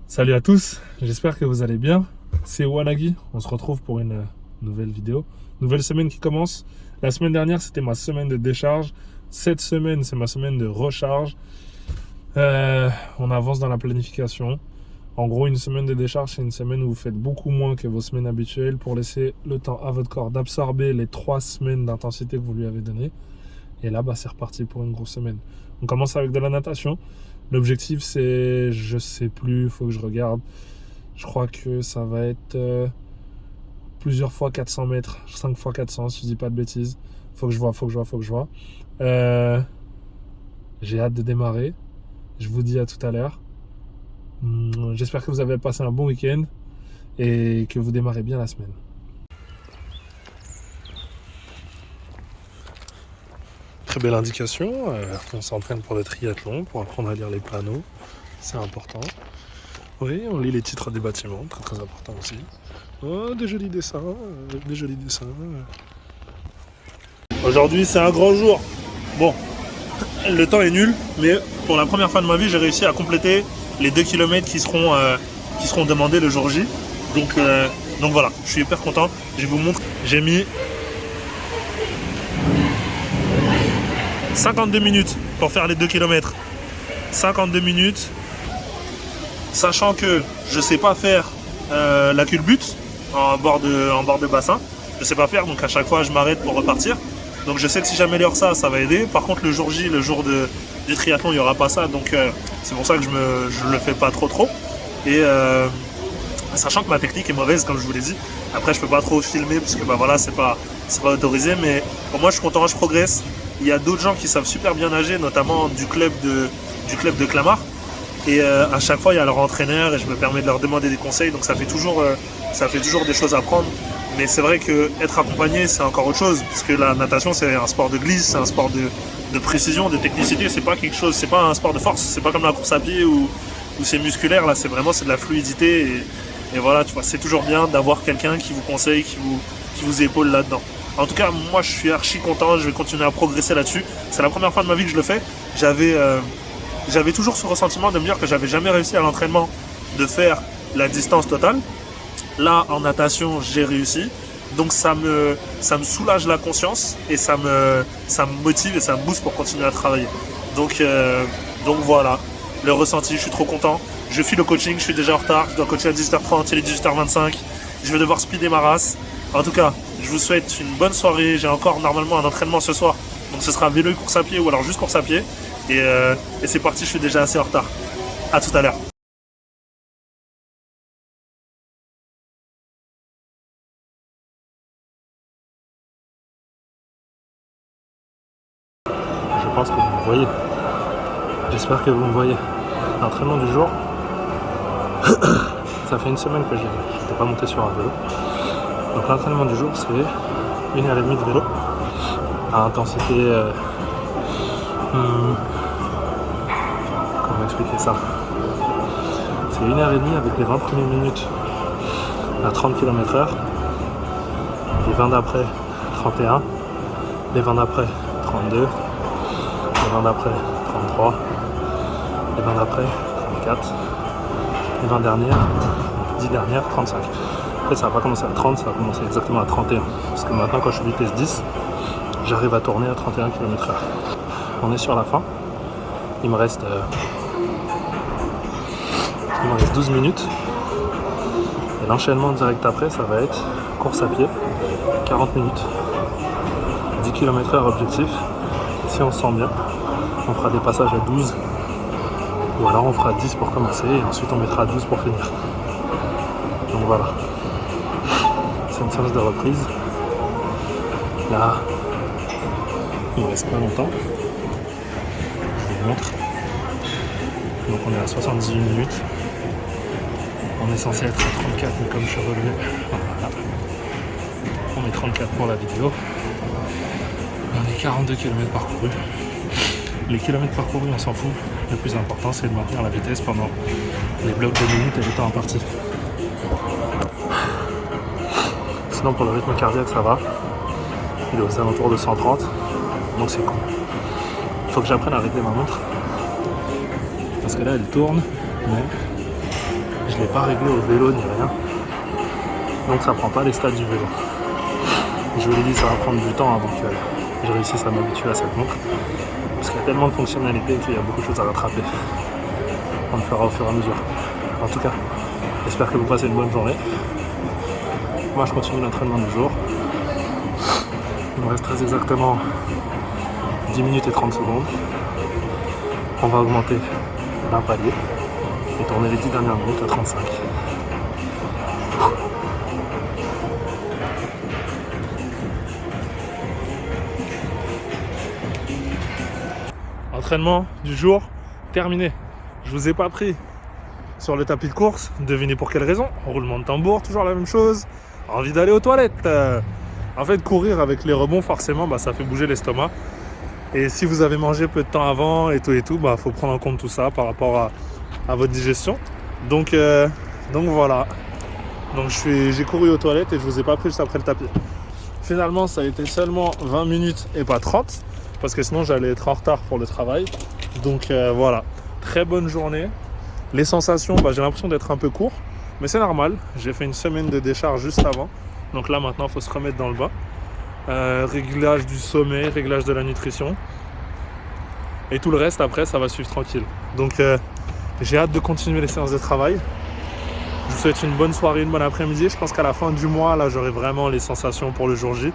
Salut à tous, j'espère que vous allez bien. C'est Wanagi, on se retrouve pour une nouvelle vidéo. Nouvelle semaine qui commence. La semaine dernière, c'était ma semaine de décharge. Cette semaine, c'est ma semaine de recharge. On avance dans la planification. En gros, une semaine de décharge, c'est une semaine où vous faites beaucoup moins que vos semaines habituelles pour laisser le temps à votre corps d'absorber les 3 semaines d'intensité que vous lui avez données. Et là, c'est reparti pour une grosse semaine. On commence avec de la natation. L'objectif, c'est, je sais plus, il faut que je regarde. Je crois que ça va être plusieurs fois 400 mètres, 5 fois 400, si je dis pas de bêtises. Faut que je vois. J'ai hâte de démarrer. Je vous dis à tout à l'heure. J'espère que vous avez passé un bon week-end et que vous démarrez bien la semaine. Très belle indication. On s'entraîne pour le triathlon, pour apprendre à lire les panneaux. C'est important. Oui, on lit les titres des bâtiments, très très important aussi. Oh, des jolis dessins. Aujourd'hui, c'est un grand jour. Bon, le temps est nul, mais pour la première fois de ma vie, j'ai réussi à compléter les 2 km qui seront demandés le jour J. Donc voilà, je suis hyper content. Je vous montre, j'ai mis 52 minutes pour faire les 2 km. 52 minutes. Sachant que je sais pas faire la culbute en bord de bassin. Je sais pas faire, donc à chaque fois je m'arrête pour repartir. Donc je sais que si j'améliore ça, ça va aider. Par contre le jour J, le jour du triathlon, il n'y aura pas ça. Donc c'est pour ça que je le fais pas trop. Et sachant que ma technique est mauvaise, comme je vous l'ai dit. Après je peux pas trop filmer parce que voilà, c'est pas autorisé. Mais pour moi je suis content, je progresse. Il y a d'autres gens qui savent super bien nager, notamment du club de Clamart. Et à chaque fois, il y a leur entraîneur et je me permets de leur demander des conseils. Donc ça fait toujours des choses à prendre. Mais c'est vrai qu'être accompagné, c'est encore autre chose. Parce que la natation, c'est un sport de glisse, c'est un sport de précision, de technicité. C'est pas quelque chose, c'est pas un sport de force. C'est pas comme la course à pied où c'est musculaire. Là, c'est de la fluidité. Et voilà, tu vois, c'est toujours bien d'avoir quelqu'un qui vous conseille, qui vous épaule là-dedans. En tout cas, moi, je suis archi content. Je vais continuer à progresser là-dessus. C'est la première fois de ma vie que je le fais. J'avais toujours ce ressentiment de me dire que j'avais jamais réussi à l'entraînement de faire la distance totale. Là, en natation, j'ai réussi. Donc ça me soulage la conscience et ça me motive et ça me booste pour continuer à travailler. Donc voilà, le ressenti, je suis trop content. Je file au coaching, je suis déjà en retard. Je dois coacher à 18h30, il est 18h25. Je vais devoir speeder ma race. En tout cas, je vous souhaite une bonne soirée. J'ai encore normalement un entraînement ce soir. Donc ce sera vélo et course à pied ou alors juste course à pied. Et c'est parti, je suis déjà assez en retard. A tout à l'heure. Je pense que vous me voyez. J'espère que vous me voyez. L'entraînement du jour. Ça fait une semaine que je n'étais pas monté sur un vélo. Donc l'entraînement du jour, c'est 1h30 de vélo. À intensité... Comment expliquer ça? C'est 1h30 avec les 20 premières minutes à 30 km/h, les 20 d'après 31, les 20 d'après 32, les 20 d'après 33, les 20 d'après 34, les 20 dernières, 10 dernières 35. En fait ça va pas commencer à 30, ça va commencer exactement à 31. Parce que maintenant quand je suis vitesse 10, j'arrive à tourner à 31 km/h. On est sur la fin. Il me reste 12 minutes. Et l'enchaînement direct après, ça va être course à pied, 40 minutes. 10 km/h objectif. Si on se sent bien, on fera des passages à 12. Ou alors on fera 10 pour commencer et ensuite on mettra 12 pour finir. Donc voilà. C'est une séance de reprise. Là, il ne reste pas longtemps. Je vous montre. Donc on est à 78 minutes. On est censé être à 34, mais comme je suis relevé, voilà. On est 34 pour la vidéo. On est 42 km parcourus. Les kilomètres parcourus, on s'en fout. Le plus important, c'est de maintenir la vitesse pendant les blocs de minutes et le temps imparti. Sinon, pour le rythme cardiaque, ça va. Il est aux alentours de 130. Donc c'est cool. Il faut que j'apprenne à régler ma montre. Parce que là, elle tourne, mais je l'ai pas réglé au vélo ni rien. Donc ça prend pas les stats du vélo. Je vous l'ai dit, ça va prendre du temps avant que je réussisse à m'habituer à cette montre. Parce qu'il y a tellement de fonctionnalités qu'il y a beaucoup de choses à rattraper. On le fera au fur et à mesure. En tout cas, j'espère que vous passez une bonne journée. Moi je continue l'entraînement du jour. Il me reste très exactement 10 minutes et 30 secondes. On va augmenter d'un palier et tourner les 10 dernières minutes à 35. Entraînement du jour terminé. Je vous ai pas pris sur le tapis de course. Devinez pour quelle raison? Roulement de tambour, toujours la même chose. Envie d'aller aux toilettes. En fait, courir avec les rebonds, forcément, ça fait bouger l'estomac. Et si vous avez mangé peu de temps avant et tout, faut prendre en compte tout ça par rapport à votre digestion. Donc voilà. Donc j'ai couru aux toilettes et je vous ai pas pris juste après le tapis. Finalement, ça a été seulement 20 minutes et pas 30. Parce que sinon, j'allais être en retard pour le travail. Donc voilà. Très bonne journée. Les sensations, j'ai l'impression d'être un peu court. Mais c'est normal. J'ai fait une semaine de décharge juste avant. Donc là, maintenant, il faut se remettre dans le bas. Réglage du sommeil, réglage de la nutrition. Et tout le reste, après, ça va suivre tranquille. Donc j'ai hâte de continuer les séances de travail. Je vous souhaite une bonne soirée, une bonne après-midi. Je pense qu'à la fin du mois, là, j'aurai vraiment les sensations pour le jour J.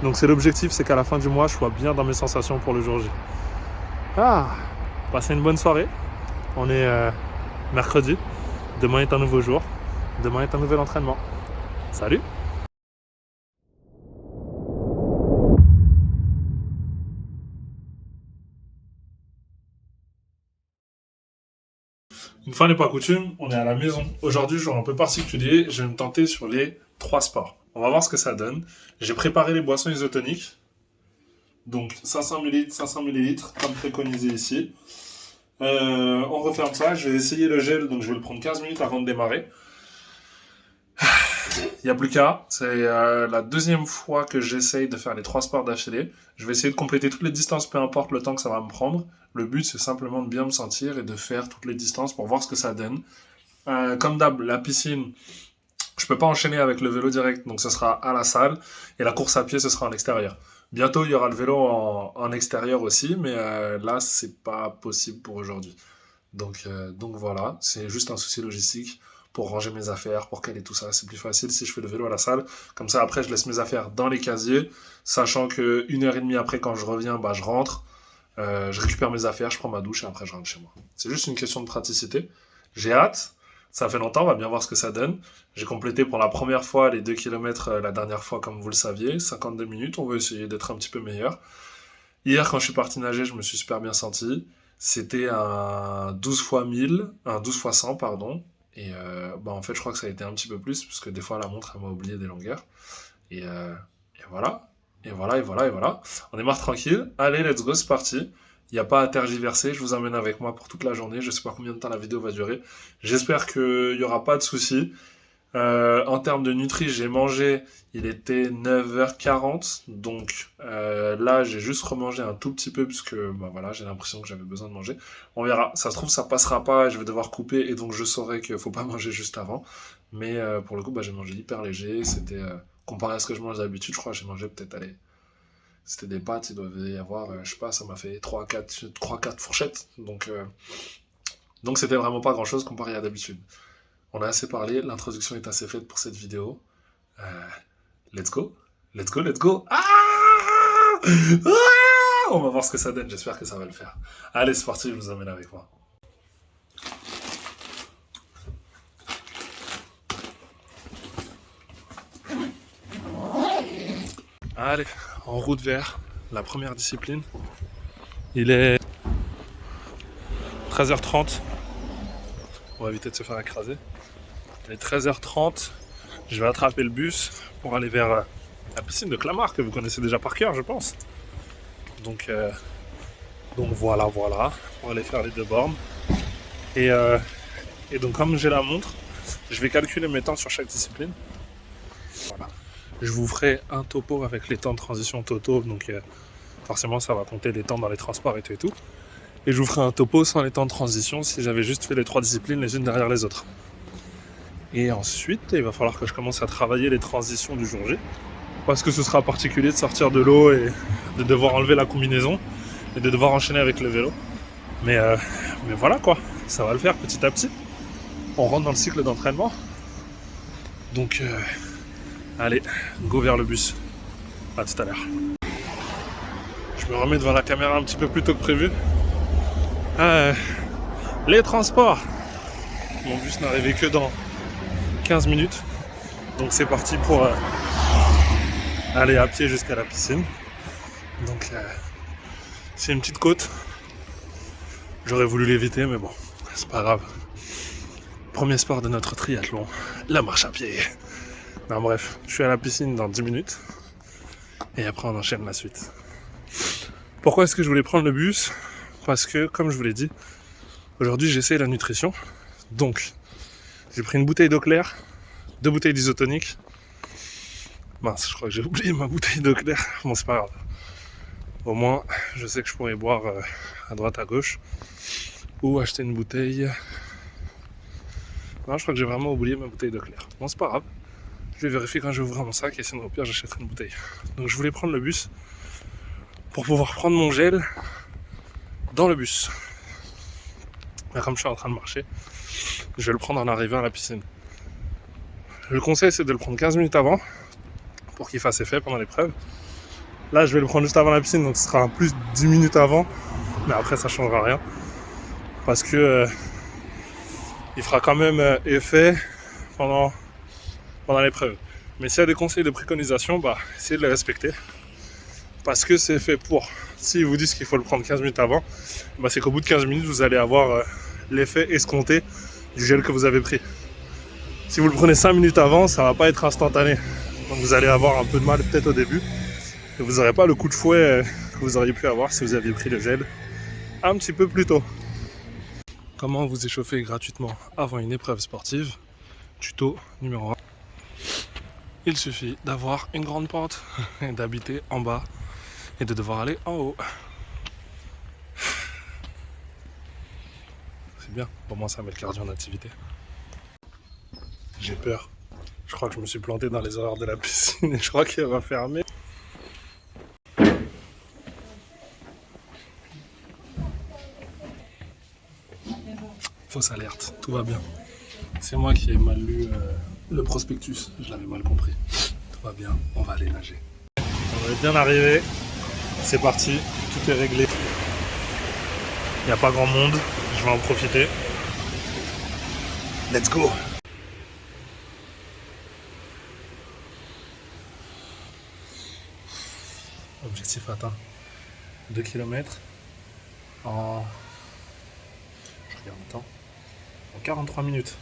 Donc c'est l'objectif, c'est qu'à la fin du mois, je sois bien dans mes sensations pour le jour J. Passez une bonne soirée. On est mercredi. Demain est un nouveau jour. Demain est un nouvel entraînement. Salut! Une fois n'est pas coutume, on est à la maison. Aujourd'hui, jour un peu particulier, je vais me tenter sur les 3 sports. On va voir ce que ça donne. J'ai préparé les boissons isotoniques. Donc 500 ml, 500 ml, comme préconisé ici. On referme ça, je vais essayer le gel, donc je vais le prendre 15 minutes avant de démarrer. Il n'y a plus qu'à, c'est la deuxième fois que j'essaye de faire les 3 sports d'affilée. Je vais essayer de compléter toutes les distances, peu importe le temps que ça va me prendre. Le but, c'est simplement de bien me sentir et de faire toutes les distances pour voir ce que ça donne. Comme d'hab, la piscine, je peux pas enchaîner avec le vélo direct, donc ce sera à la salle. Et la course à pied, ce sera en extérieur. Bientôt, il y aura le vélo en extérieur aussi, mais là, c'est pas possible pour aujourd'hui. Donc voilà, c'est juste un souci logistique pour ranger mes affaires, pour caler tout ça. C'est plus facile si je fais le vélo à la salle. Comme ça, après, je laisse mes affaires dans les casiers, sachant que 1h30 après, quand je reviens, je rentre, je récupère mes affaires, je prends ma douche et après, je rentre chez moi. C'est juste une question de praticité. J'ai hâte. Ça fait longtemps, on va bien voir ce que ça donne. J'ai complété pour la première fois les 2 km la dernière fois, comme vous le saviez, 52 minutes. On va essayer d'être un petit peu meilleur. Hier, quand je suis parti nager, je me suis super bien senti. C'était un 12 x 1000, un 12 x 100, pardon. Et en fait, je crois que ça a été un petit peu plus, parce que des fois, la montre, elle m'a oublié des longueurs. Et voilà. Et voilà. On démarre tranquille. Allez, let's go, c'est parti. Il n'y a pas à tergiverser, je vous emmène avec moi pour toute la journée. Je ne sais pas combien de temps la vidéo va durer. J'espère qu'il n'y aura pas de soucis. En termes de nutri, j'ai mangé, il était 9h40. Donc là, j'ai juste remangé un tout petit peu puisque j'ai l'impression que j'avais besoin de manger. On verra. Ça se trouve, ça passera pas et je vais devoir couper. Et donc, je saurai qu'il ne faut pas manger juste avant. Mais pour le coup, j'ai mangé hyper léger. C'était comparé à ce que je mange d'habitude, je crois que j'ai mangé peut-être, c'était des pâtes, il devait y avoir, ça m'a fait 3-4 fourchettes. Donc c'était vraiment pas grand-chose comparé à d'habitude. On a assez parlé, l'introduction est assez faite pour cette vidéo. Let's go. On va voir ce que ça donne, j'espère que ça va le faire. Allez, c'est parti, je vous emmène avec moi. Allez, en route vers la première discipline. Il est 13h30. On va éviter de se faire écraser. Il est 13h30. Je vais attraper le bus pour aller vers la piscine de Clamart que vous connaissez déjà par cœur, je pense. Donc voilà. On va aller faire les 2 bornes. Et donc comme j'ai la montre, je vais calculer mes temps sur chaque discipline. Voilà. Je vous ferai un topo avec les temps de transition totaux, donc forcément ça va compter les temps dans les transports et tout. Et je vous ferai un topo sans les temps de transition si j'avais juste fait les 3 disciplines les unes derrière les autres. Et ensuite, il va falloir que je commence à travailler les transitions du jour J. Parce que ce sera particulier de sortir de l'eau et de devoir enlever la combinaison et de devoir enchaîner avec le vélo. Mais voilà quoi, ça va le faire petit à petit. On rentre dans le cycle d'entraînement. Donc, allez, go vers le bus. À tout à l'heure. Je me remets devant la caméra un petit peu plus tôt que prévu. Les transports. Mon bus n'arrivait que dans 15 minutes. Donc c'est parti pour aller à pied jusqu'à la piscine. Donc c'est une petite côte. J'aurais voulu l'éviter, mais bon, c'est pas grave. Premier sport de notre triathlon, la marche à pied. Non, bref, je suis à la piscine dans 10 minutes. Et après, on enchaîne la suite. Pourquoi est-ce que je voulais prendre le bus? Parce que, comme je vous l'ai dit, aujourd'hui, j'essaie la nutrition. Donc, j'ai pris une bouteille d'eau claire, 2 bouteilles d'isotonique. Mince, je crois que j'ai oublié ma bouteille d'eau claire. Bon, c'est pas grave. Au moins, je sais que je pourrais boire à droite, à gauche. Ou acheter une bouteille. Non, je crois que j'ai vraiment oublié ma bouteille d'eau claire. Bon, c'est pas grave. Je vais vérifier quand je vais ouvrir mon sac et sinon au pire j'achèterai une bouteille. Donc je voulais prendre le bus pour pouvoir prendre mon gel dans le bus. Et comme je suis en train de marcher, je vais le prendre en arrivant à la piscine. Le conseil c'est de le prendre 15 minutes avant pour qu'il fasse effet pendant l'épreuve. Là je vais le prendre juste avant la piscine, donc ce sera plus 10 minutes avant. Mais après ça changera rien. Parce que il fera quand même effet pendant l'épreuve. Mais s'il y a des conseils de préconisation, essayez de les respecter. Parce que c'est fait pour. S'ils vous disent qu'il faut le prendre 15 minutes avant, c'est qu'au bout de 15 minutes, vous allez avoir l'effet escompté du gel que vous avez pris. Si vous le prenez 5 minutes avant, ça va pas être instantané. Donc vous allez avoir un peu de mal peut-être au début. Et vous n'aurez pas le coup de fouet que vous auriez pu avoir si vous aviez pris le gel un petit peu plus tôt. Comment vous échauffer gratuitement avant une épreuve sportive? Tuto numéro 1. Il suffit d'avoir une grande porte, d'habiter en bas et de devoir aller en haut. C'est bien, pour moi ça met le cardio en activité. J'ai peur. Je crois que je me suis planté dans les horaires de la piscine et je crois qu'elle va fermer. Fausse alerte, tout va bien. C'est moi qui ai mal lu le prospectus, je l'avais mal compris. Tout va bien, on va aller nager. On est bien arrivé, c'est parti, tout est réglé. Il n'y a pas grand monde, je vais en profiter. Let's go! Objectif atteint. 2 km en... Je regarde le temps. En 43 minutes.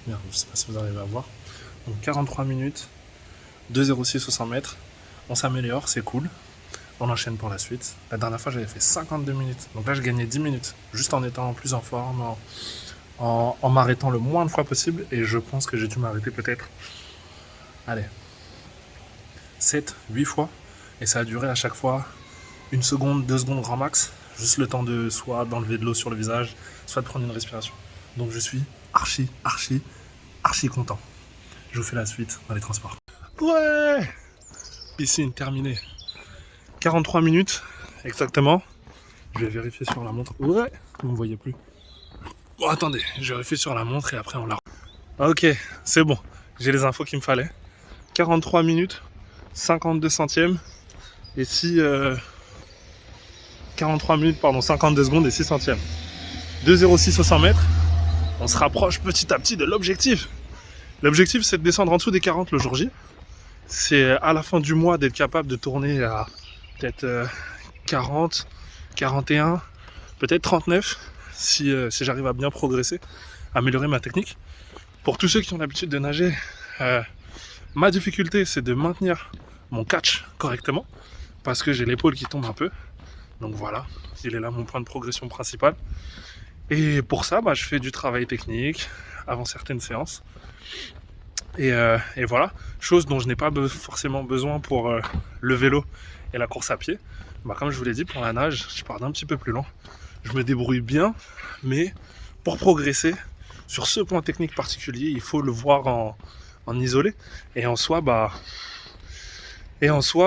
Merde, je sais pas si vous arrivez à voir. Donc 43 minutes, 2,06 au 100 mètres. On s'améliore, c'est cool. On enchaîne pour la suite. La dernière fois, j'avais fait 52 minutes. Donc là, je gagnais 10 minutes. Juste en étant plus en forme, en m'arrêtant le moins de fois possible. Et je pense que j'ai dû m'arrêter peut-être, allez, 7, 8 fois. Et ça a duré à chaque fois 1 seconde, 2 secondes grand max. Juste le temps de soit d'enlever de l'eau sur le visage, soit de prendre une respiration. Donc je suis archi content. Je vous fais la suite dans les transports. Ouais! Piscine terminée. 43 minutes exactement. Je vais vérifier sur la montre. Ouais! Vous ne me voyez plus. Bon, attendez, je vérifie sur la montre et après on la... Ok, c'est bon. J'ai les infos qu'il me fallait. 43 minutes, 52 centièmes. Et si... 43 minutes, pardon, 52 secondes et 6 centièmes. 2,06 au 100 mètres. On se rapproche petit à petit de l'objectif. L'objectif, c'est de descendre en dessous des 40 le jour J. C'est à la fin du mois d'être capable de tourner à peut-être 40, 41, peut-être 39, si j'arrive à bien progresser, améliorer ma technique. Pour tous ceux qui ont l'habitude de nager, ma difficulté, c'est de maintenir mon catch correctement, parce que j'ai l'épaule qui tombe un peu. Donc voilà, il est là mon point de progression principal. Et pour ça, je fais du travail technique avant certaines séances. Et voilà, chose dont je n'ai pas forcément besoin pour le vélo et la course à pied. Comme je vous l'ai dit, pour la nage, je pars d'un petit peu plus lent. Je me débrouille bien, mais pour progresser sur ce point technique particulier, il faut le voir en isolé. Et en soi,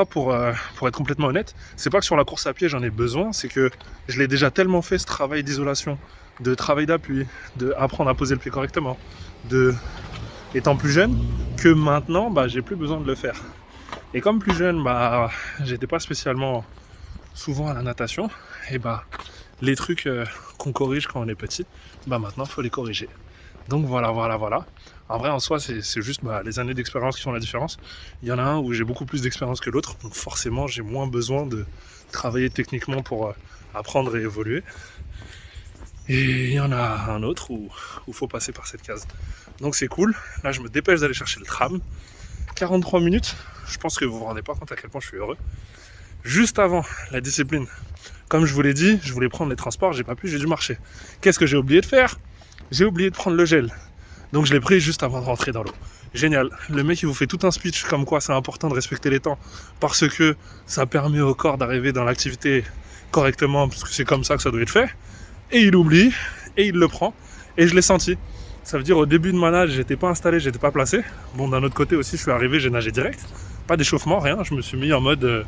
pour être complètement honnête, c'est pas que sur la course à pied j'en ai besoin, c'est que je l'ai déjà tellement fait ce travail d'isolation, de travail d'appui, d'apprendre à poser le pied correctement, étant plus jeune, que maintenant j'ai plus besoin de le faire. Et comme plus jeune, j'étais pas spécialement souvent à la natation, et les trucs qu'on corrige quand on est petit, maintenant il faut les corriger. Donc voilà. En vrai, en soi, c'est juste les années d'expérience qui font la différence. Il y en a un où j'ai beaucoup plus d'expérience que l'autre, donc forcément j'ai moins besoin de travailler techniquement pour apprendre et évoluer. Et il y en a un autre où il faut passer par cette case. Donc c'est cool. Là, je me dépêche d'aller chercher le tram. 43 minutes. Je pense que vous vous rendez pas compte à quel point je suis heureux. Juste avant la discipline, comme je vous l'ai dit, je voulais prendre les transports, j'ai pas pu, j'ai dû marcher. Qu'est-ce que j'ai oublié de faire ? J'ai oublié de prendre le gel. Donc je l'ai pris juste avant de rentrer dans l'eau. Génial. Le mec il vous fait tout un speech comme quoi c'est important de respecter les temps parce que ça permet au corps d'arriver dans l'activité correctement parce que c'est comme ça que ça doit être fait. Et il oublie, et il le prend, et je l'ai senti. Ça veut dire au début de ma nage, j'étais pas installé, j'étais pas placé. Bon, d'un autre côté aussi, je suis arrivé, j'ai nagé direct. Pas d'échauffement, rien. Je me suis mis en mode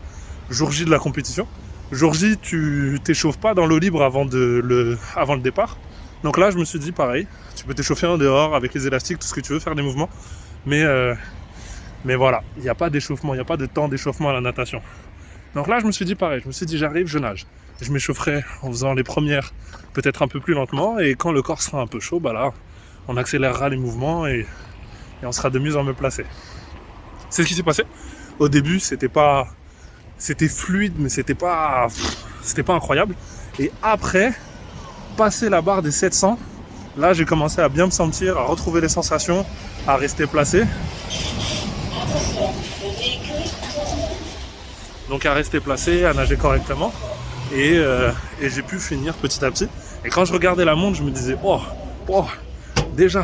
jour J de la compétition. Jour J, tu t'échauffes pas dans l'eau libre avant le départ. Donc là, je me suis dit pareil, tu peux t'échauffer en dehors avec les élastiques, tout ce que tu veux, faire des mouvements. Mais voilà, il n'y a pas d'échauffement, il n'y a pas de temps d'échauffement à la natation. Donc là, je me suis dit pareil, je me suis dit j'arrive, je nage. Je m'échaufferai en faisant les premières peut-être un peu plus lentement et quand le corps sera un peu chaud, là, on accélérera les mouvements et on sera de mieux en mieux placé. C'est ce qui s'est passé. Au début, c'était fluide, mais c'était pas incroyable. Et après, passer la barre des 700, là, j'ai commencé à bien me sentir, à retrouver les sensations, à rester placé. Donc à rester placé, à nager correctement. Et j'ai pu finir petit à petit. Et quand je regardais la montre, je me disais déjà,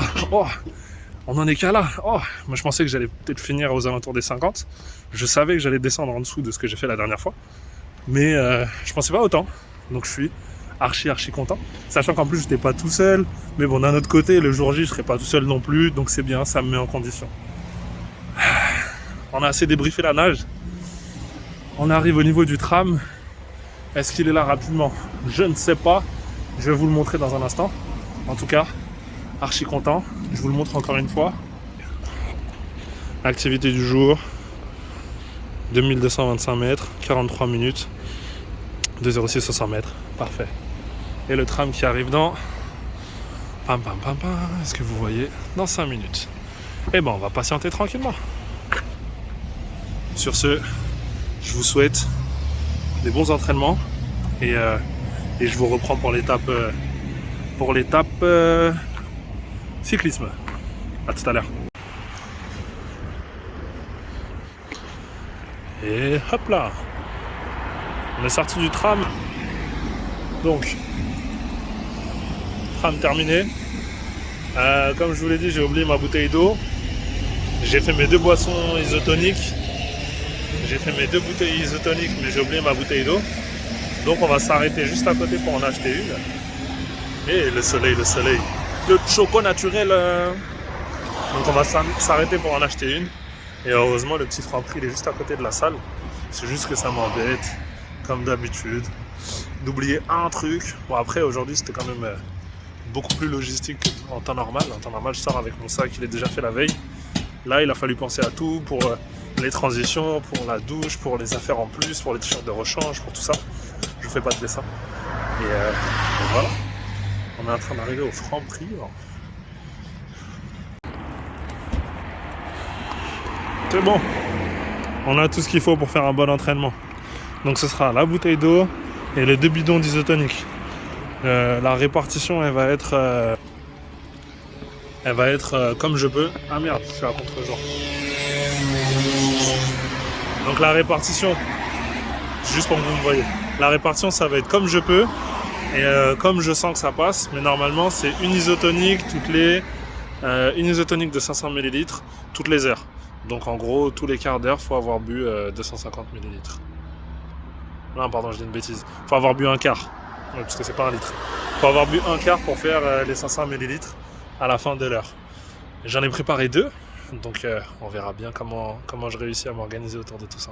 on en est qu'à là. Moi je pensais que j'allais peut-être finir aux alentours des 50. Je savais que j'allais descendre en dessous de ce que j'ai fait la dernière fois. Mais je pensais pas autant. Donc je suis archi content. Sachant qu'en plus j'étais pas tout seul. Mais bon, d'un autre côté, le jour J, je serai pas tout seul non plus. Donc c'est bien, ça me met en condition. On a assez débriefé la nage. On arrive au niveau du tram. Est-ce qu'il est là rapidement ? Je ne sais pas. Je vais vous le montrer dans un instant. En tout cas, archi content. Je vous le montre encore une fois. Activité du jour. 2225 mètres, 43 minutes, 2,06 sur 100 mètres. Parfait. Et le tram qui arrive dans... Est-ce que vous voyez ? Dans 5 minutes. Et on va patienter tranquillement. Sur ce, je vous souhaite des bons entraînements et je vous reprends pour l'étape cyclisme. À tout à l'heure. Et hop là, on est sorti du tram. Donc, tram terminé. Comme je vous l'ai dit, j'ai oublié ma bouteille d'eau. J'ai fait mes 2 boissons isotoniques. J'ai fait mes 2 bouteilles isotoniques, mais j'ai oublié ma bouteille d'eau. Donc on va s'arrêter juste à côté pour en acheter une. Et le soleil. Le choco naturel. Donc on va s'arrêter pour en acheter une. Et heureusement, le petit Franprix, il est juste à côté de la salle. C'est juste que ça m'embête, comme d'habitude, d'oublier un truc. Bon, après, aujourd'hui, c'était quand même beaucoup plus logistique qu'en temps normal. En temps normal, je sors avec mon sac, il est déjà fait la veille. Là, il a fallu penser à tout pour les transitions, pour la douche, pour les affaires en plus, pour les t-shirts de rechange, pour tout ça. Je vous fais pas de dessin. Et voilà. On est en train d'arriver au Franprix. C'est bon. On a tout ce qu'il faut pour faire un bon entraînement. Donc ce sera la bouteille d'eau et les 2 bidons d'isotonique. La répartition, elle va être comme je peux. Ah merde, je suis à contre-jour. Donc la répartition, juste pour que vous me voyez. La répartition, ça va être comme je peux et comme je sens que ça passe. Mais normalement, c'est une isotonique une isotonique de 500 ml toutes les heures. Donc en gros, tous les quarts d'heure, il faut avoir bu 250 ml. Non, pardon, je dis une bêtise. Il faut avoir bu un quart, parce que c'est pas un litre. Il faut avoir bu un quart pour faire les 500 ml à la fin de l'heure. J'en ai préparé 2, donc on verra bien comment je réussis à m'organiser autour de tout ça.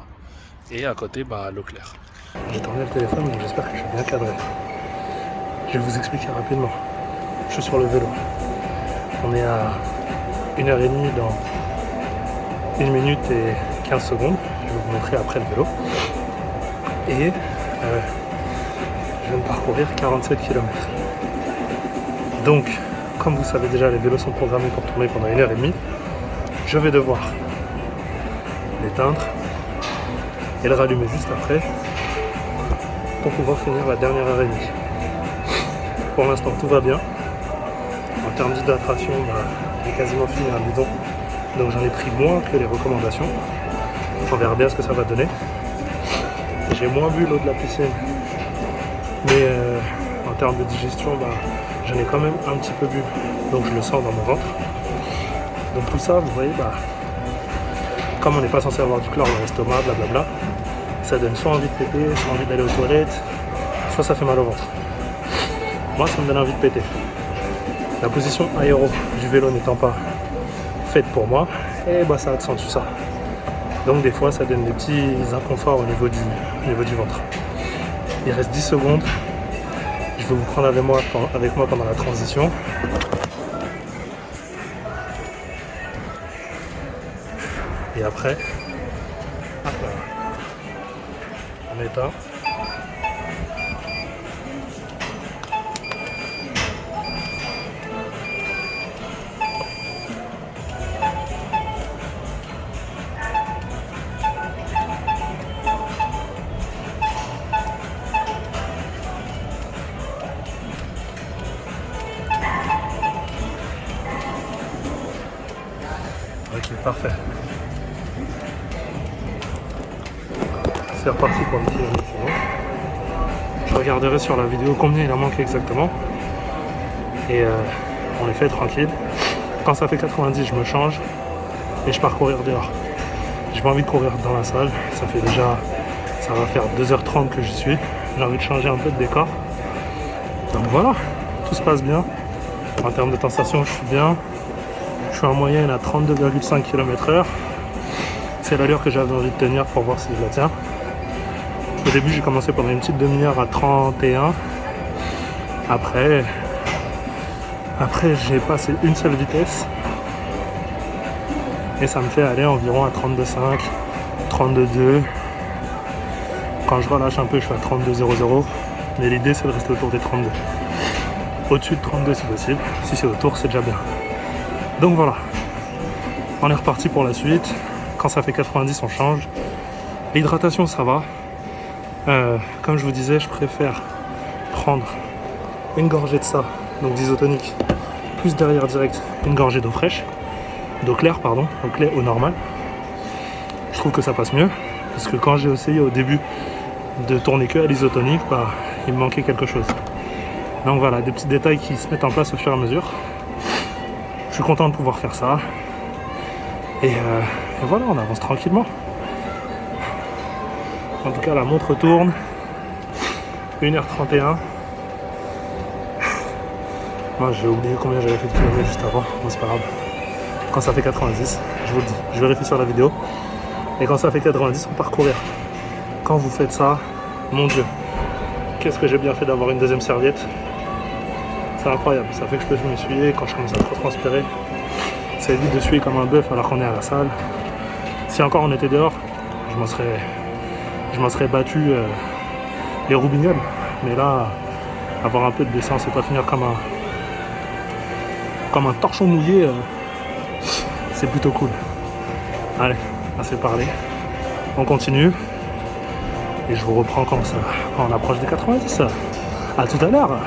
Et à côté, l'eau claire. J'ai tourné le téléphone, donc j'espère que je suis bien cadré. Je vais vous expliquer rapidement. Je suis sur le vélo. On est à 1h30 dans 1 minute et 15 secondes. Je vais vous montrer après le vélo. Et je viens de parcourir 47 km. Donc, comme vous savez déjà, les vélos sont programmés pour tourner pendant 1h30. Je vais devoir l'éteindre et le rallumer juste après pour pouvoir finir la dernière heure et demie. Pour l'instant, tout va bien. En termes d'hydratation, j'ai quasiment fini un bidon. Donc j'en ai pris moins que les recommandations. On verra bien ce que ça va donner. J'ai moins bu l'eau de la piscine. Mais en termes de digestion, j'en ai quand même un petit peu bu. Donc je le sens dans mon ventre. Donc tout ça, vous voyez, comme on n'est pas censé avoir du chlore dans l'estomac, blablabla, ça donne soit envie de péter, soit envie d'aller aux toilettes, soit ça fait mal au ventre. Moi, ça me donne envie de péter. La position aéro du vélo n'étant pas faite pour moi, et ça accentue ça. Donc des fois, ça donne des petits inconforts au niveau du ventre. Il reste 10 secondes. Je vais vous prendre avec moi pendant la transition. Et après, hop là, on éteint. Ok, parfait. C'est reparti pour le kilomètre suivant. Je regarderai sur la vidéo combien il en manque exactement. Et on les fait tranquille. Quand ça fait 90, je me change et je pars courir dehors. J'ai pas envie de courir dans la salle. Ça va faire 2h30 que j'y suis. J'ai envie de changer un peu de décor. Donc voilà, tout se passe bien. En termes de tension, je suis bien. Je suis en moyenne à 32,5 km/h. C'est l'allure que j'avais envie de tenir pour voir si je la tiens. Au début, j'ai commencé pendant une petite demi-heure à 31. Après j'ai passé une seule vitesse. Et ça me fait aller environ à 32,5, 32,2. Quand je relâche un peu, je suis à 32,00. Mais l'idée, c'est de rester autour des 32. Au-dessus de 32 si possible. Si c'est autour, c'est déjà bien. Donc voilà. On est reparti pour la suite. Quand ça fait 90, on change. L'hydratation, ça va. Comme je vous disais, je préfère prendre une gorgée de ça, donc d'isotonique, plus derrière direct une gorgée d'eau fraîche, d'eau claire, eau normale. Je trouve que ça passe mieux, parce que quand j'ai essayé au début de tourner que à l'isotonique, il me manquait quelque chose. Donc voilà, des petits détails qui se mettent en place au fur et à mesure. Je suis content de pouvoir faire ça. Et voilà, on avance tranquillement. En tout cas, la montre tourne. 1h31. Moi, j'ai oublié combien j'avais fait de kilomètres juste avant. Bon, c'est pas grave. Quand ça fait 90, je vous le dis. Je vérifie sur la vidéo. Et quand ça fait 90, on part courir. Quand vous faites ça, mon Dieu, qu'est-ce que j'ai bien fait d'avoir une deuxième serviette. C'est incroyable. Ça fait que je peux m'essuyer quand je commence à trop transpirer. Ça évite de suer comme un bœuf alors qu'on est à la salle. Si encore on était dehors, je m'en serais battu les roubignoles. Mais là, avoir un peu de décence et pas finir comme un torchon mouillé, c'est plutôt cool. Allez, assez parlé. On continue. Et je vous reprends quand on approche des 90. À tout à l'heure.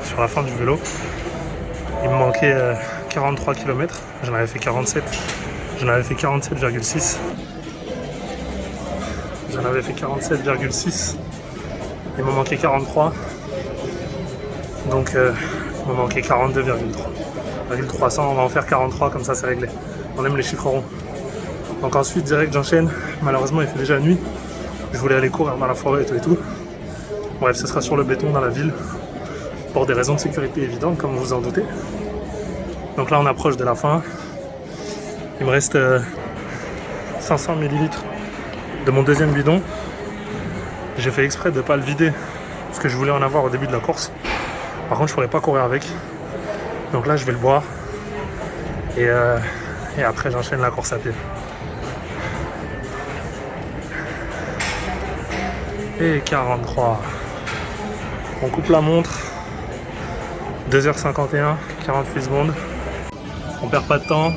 Sur la fin du vélo, fait 43 km, j'en avais fait 47, j'en avais fait 47,6. J'en avais fait 47,6. Il m'a manqué 43. Donc il m'a manqué 42,3. 300, on va en faire 43, comme ça c'est réglé. On aime les chiffres ronds. Donc ensuite direct j'enchaîne. Malheureusement il fait déjà nuit. Je voulais aller courir dans la forêt et tout. Bref, ce sera sur le béton dans la ville. Pour des raisons de sécurité évidentes, comme vous vous en doutez. Donc là on approche de la fin. Il me reste 500 ml de mon deuxième bidon. J'ai fait exprès de ne pas le vider parce que je voulais en avoir au début de la course. Par contre je ne pourrais pas courir avec. Donc là je vais le boire et après j'enchaîne la course à pied. Et 43. On coupe la montre. 2h51, 48 secondes. On perd pas de temps.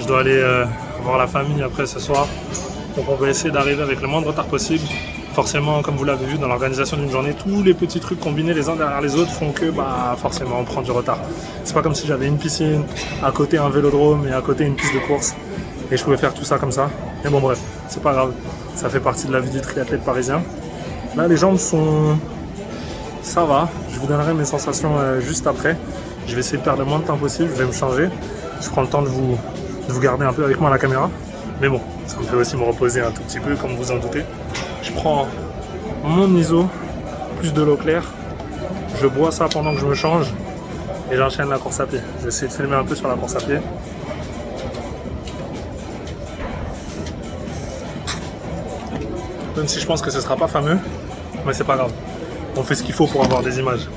Je dois aller voir la famille après ce soir. Donc on va essayer d'arriver avec le moins de retard possible. Forcément, comme vous l'avez vu dans l'organisation d'une journée, tous les petits trucs combinés les uns derrière les autres font que forcément on prend du retard. C'est pas comme si j'avais une piscine, à côté un vélodrome et à côté une piste de course. Et je pouvais faire tout ça comme ça. Mais bon bref, c'est pas grave. Ça fait partie de la vie du triathlète parisien. Là les jambes sont... ça va. Je vous donnerai mes sensations juste après. Je vais essayer de perdre le moins de temps possible. Je vais me changer. Je prends le temps de vous garder un peu avec moi à la caméra. Mais bon, ça me fait aussi me reposer un tout petit peu, comme vous en doutez. Je prends mon ISO, plus de l'eau claire. Je bois ça pendant que je me change. Et j'enchaîne la course à pied. Je vais essayer de filmer un peu sur la course à pied. Même si je pense que ce sera pas fameux. Mais c'est pas grave. On fait ce qu'il faut pour avoir des images.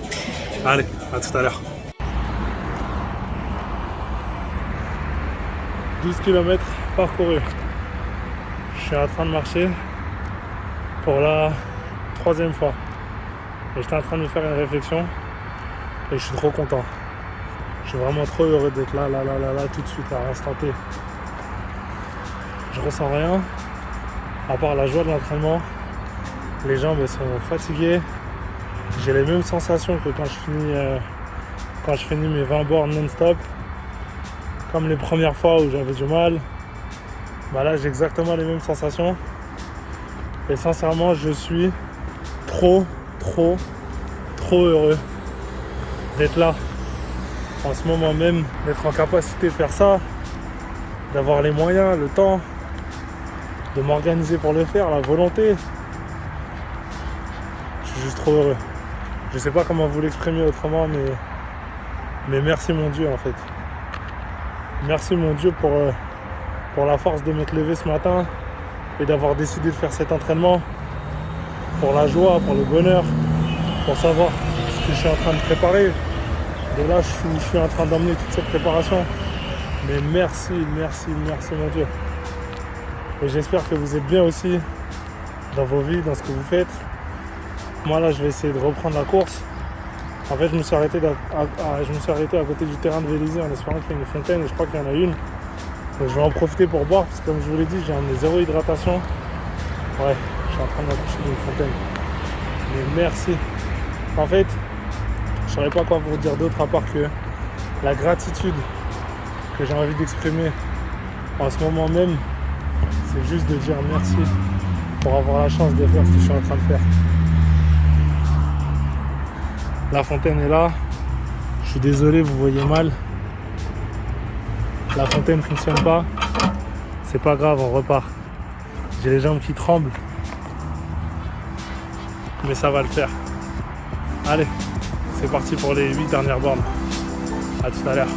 Allez, à tout à l'heure. 12 km parcourus. Je suis en train de marcher pour la 3e fois. Et j'étais en train de me faire une réflexion et je suis trop content. Je suis vraiment trop heureux d'être là, tout de suite, à l'instant T. Je ressens rien, à part la joie de l'entraînement. Les jambes sont fatiguées. J'ai les mêmes sensations que quand je finis mes 20 bornes non-stop. Comme les premières fois où j'avais du mal. Là j'ai exactement les mêmes sensations. Et sincèrement je suis trop heureux d'être là. En ce moment même, d'être en capacité de faire ça. D'avoir les moyens, le temps. De m'organiser pour le faire, la volonté. Je suis juste trop heureux. Je sais pas comment vous l'exprimer autrement, mais merci mon Dieu en fait. Merci mon Dieu pour la force de m'être levé ce matin et d'avoir décidé de faire cet entraînement. Pour la joie, pour le bonheur, pour savoir ce que je suis en train de préparer. De là, je suis en train d'emmener toute cette préparation. Mais merci mon Dieu. Et j'espère que vous êtes bien aussi dans vos vies, dans ce que vous faites. Moi là, je vais essayer de reprendre la course. En fait, je me suis arrêté à côté du terrain de Vélizy en espérant qu'il y ait une fontaine et je crois qu'il y en a une. Donc je vais en profiter pour boire parce que comme je vous l'ai dit, j'ai emmené 0 hydratation. Ouais, je suis en train d'approcher d'une fontaine. Mais merci. En fait, je ne saurais pas quoi vous dire d'autre à part que la gratitude que j'ai envie d'exprimer en ce moment même, c'est juste de dire merci pour avoir la chance de faire ce que je suis en train de faire. La fontaine est là. Je suis désolé, vous voyez mal. La fontaine ne fonctionne pas. C'est pas grave, on repart. J'ai les jambes qui tremblent. Mais ça va le faire. Allez, c'est parti pour les 8 dernières bornes. À tout à l'heure.